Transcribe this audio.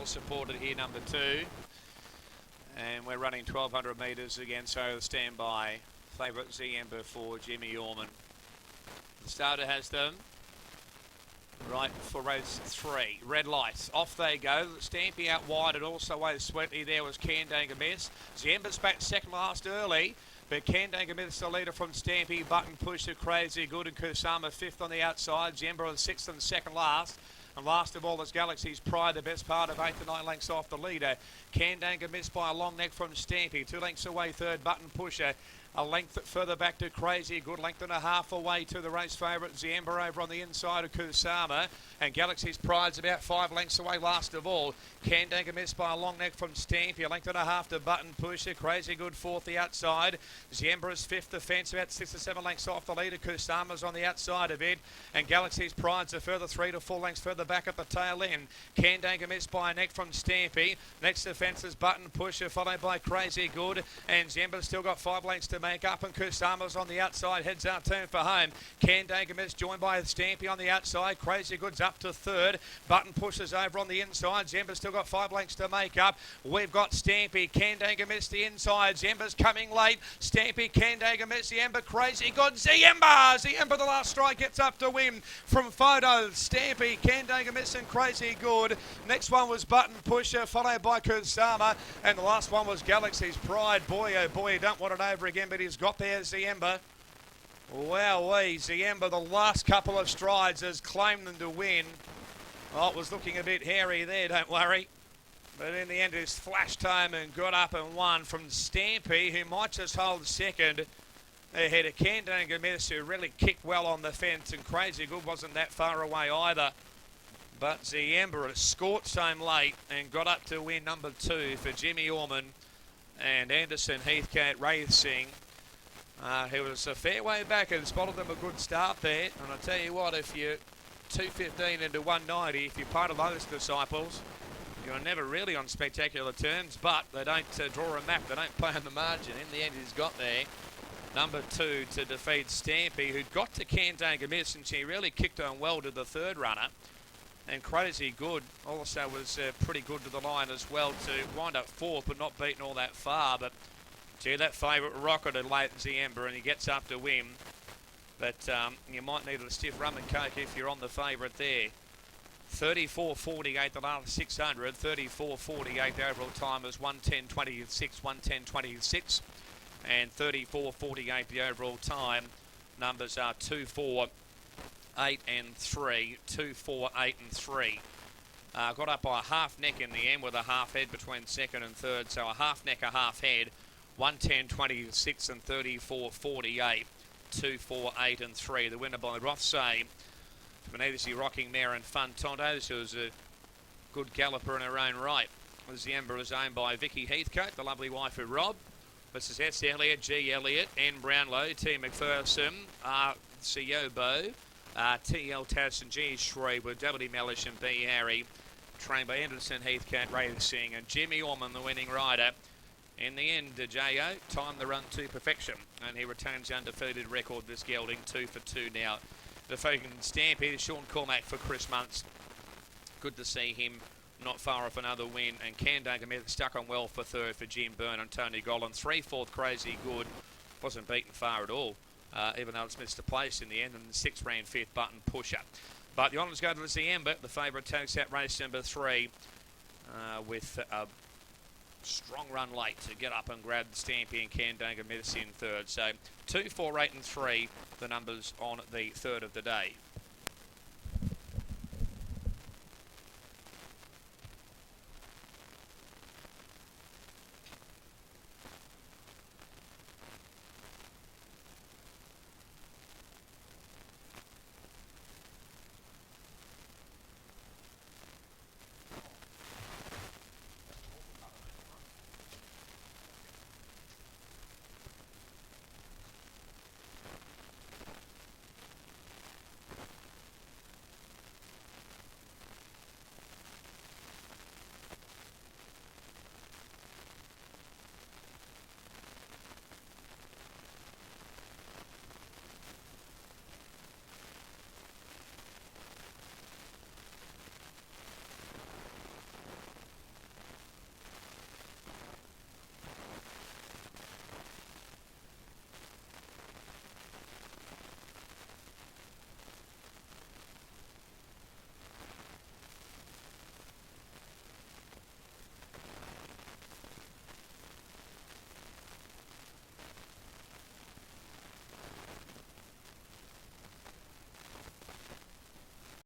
well supported here, number 2. And we're running 1,200 metres again, so stand by. Favourite Ziemba for Jimmy Orman. The starter has them. Right for race 3. Red lights. Off they go. Stampy out wide and also away sweetly. There was Candanga Miss. Ziemba's back second last early. But Candanga Miss the leader from Stampy. Button push to Crazy Good and Kusama 5th on the outside. Ziemba on 6th and second last. And last of all is Galaxy's Pride, the best part of 8 to 9 lengths off the leader. Candanga Miss by a long neck from Stampy. 2 lengths away third. Button pusher. A length further back to Crazy Good, length and a half away to the race favourite Ziemba over on the inside of Kusama. And Galaxy's Pride's about 5 lengths away last of all. Candanga Miss by a long neck from Stampy, a length and a half to Button Pusher. Crazy Good 4th the outside. Ziemba's 5th the fence, about 6 or 7 lengths off the leader. Kusama's on the outside of it. And Galaxy's Pride's a further 3 to 4 lengths further back at the tail end. Candanga Miss by a neck from Stampy. Next to fence is Button Pusher, followed by Crazy Good. And Ziemba's still got 5 lengths to make up, and Kusama's on the outside, heads out turn for home. Candanga Miss joined by Stampy on the outside. Crazy Good's up to 3rd. Button pushes over on the inside. Ziemba's still got 5 lengths to make up. We've got Stampy, Candanga Miss the inside. Ziemba's coming late. Stampy, Candanga Miss, Ziemba, Crazy Good, Ziemba! Ziemba the last strike gets up to win from photos. Stampy, Candanga Miss and Crazy Good. Next one was Button Pusher, followed by Kusama. And the last one was Galaxy's Pride. Boy, oh boy, you don't want it over again, but he's got there, Ziemba. Wowee, Ziemba, the last couple of strides has claimed them to win. Oh, it was looking a bit hairy there, don't worry. But in the end, he's flashed home and got up and won from Stampy, who might just hold second ahead of Candanga Miss, who really kicked well on the fence, and Crazy Good wasn't that far away either. But Ziemba has scorched home late and got up to win number 2 for Jimmy Orman and Anderson Heathcote Racing. He was a fair way back and spotted them a good start there. And I tell you what, if you're 215 into 190, if you're part of those disciples, you're never really on spectacular terms, but they don't draw a map, they don't play on the margin. In the end, he's got there. Number 2 to defeat Stampy, who'd got to Candanga Miss, and she really kicked on well to the 3rd runner. And Crazy Good also was pretty good to the line as well to wind up 4th, but not beaten all that far. But gee, that favourite rocketed late Ziemba, and he gets up to win. But you might need a stiff rum and coke if you're on the favourite there. 34.48 the last 600. 34.48 the overall time is 110.26, 110.26. And 34.48 the overall time. Numbers are 2, 4, 8 and 3. 2, 4, 8 and 3. Got up by a half neck in the end with a half head between 2nd and 3rd. So a half neck, a half head. 110.26 and 34.48. 2, 4, 8 and 3. The winner by Rothsay. From an easy rocking mare and Fun Tontos, who was a good galloper in her own right. Ziemba is owned by Vicky Heathcote, the lovely wife of Rob. This is S. Elliott, G. Elliott, N. Brownlow, T. McPherson, R. Siobo, T.L. Tasson, G. Shrewsbury, W. Mellish and B. Harry. Trained by Anderson Heathcote Racing, and Jimmy Orman, the winning rider. In the end, J.O. timed the run to perfection, and he retains the undefeated record this gelding, 2 for 2 now. Defeating Stampede, Sean Cormack for Chris Muntz. Good to see him not far off another win. And Candanga Miss stuck on well for 3rd for Jim Byrne and Tony Gollan. 3, 4th Crazy Good. Wasn't beaten far at all, even though it's missed a place in the end. And 6 ran 5th Button Pusher. But the honours go to the Ziemba. The favourite takes out race number 3 with a strong run late to get up and grab the Stampy and Candanga Miss in 3rd. So 2, 4, 8 and 3, the numbers on the 3rd of the day.